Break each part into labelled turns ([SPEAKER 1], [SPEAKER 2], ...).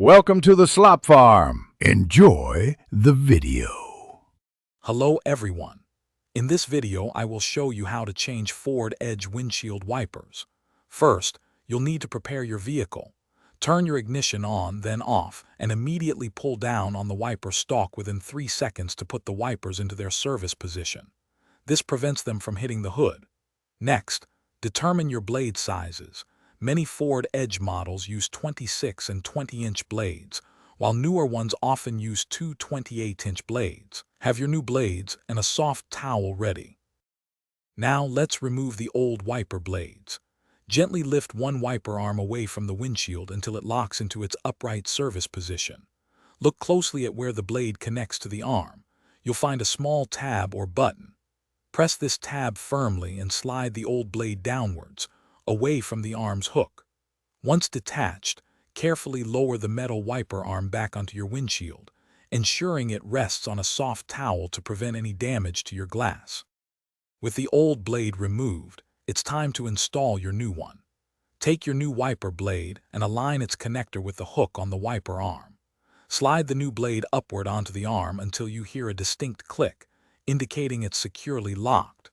[SPEAKER 1] Welcome to the Slop Farm. Enjoy the video.
[SPEAKER 2] Hello everyone. In this video I will show you how to change forward edge windshield wipers. First, you'll need to prepare your vehicle. Turn your ignition on, then off, and immediately pull down on the wiper stalk within 3 seconds to put the wipers into their service position. This prevents them from hitting the hood. Next, determine your blade sizes. Many forward edge models use 26 and 20-inch blades, while newer ones often use two 28-inch blades. Have your new blades and a soft towel ready. Now let's remove the old wiper blades. Gently lift one wiper arm away from the windshield until it locks into its upright service position. Look closely at where the blade connects to the arm. You'll find a small tab or button. Press this tab firmly and slide the old blade downwards, away from the arm's hook. Once detached, carefully lower the metal wiper arm back onto your windshield, ensuring it rests on a soft towel to prevent any damage to your glass. With the old blade removed, it's time to install your new one. Take your new wiper blade and align its connector with the hook on the wiper arm. Slide the new blade upward onto the arm until you hear a distinct click, indicating it's securely locked.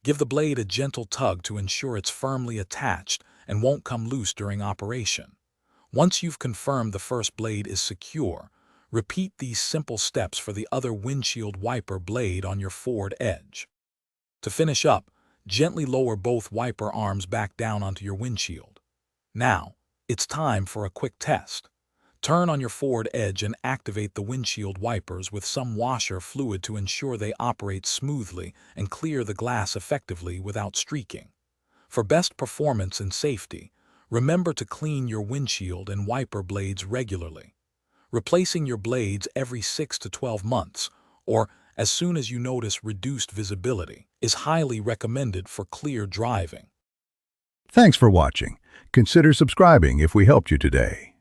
[SPEAKER 2] Give the blade a gentle tug to ensure it's firmly attached and won't come loose during operation. Once you've confirmed the first blade is secure, repeat these simple steps for the other windshield wiper blade on your forward edge. To finish up, gently lower both wiper arms back down onto your windshield. Now, it's time for a quick test. Turn on your forward edge and activate the windshield wipers with some washer fluid to ensure they operate smoothly and clear the glass effectively without streaking. For best performance and safety, remember to clean your windshield and wiper blades regularly. Replacing your blades every 6 to 12 months, or as soon as you notice reduced visibility, is highly recommended for clear driving.
[SPEAKER 1] Thanks for watching. Consider subscribing if we helped you today.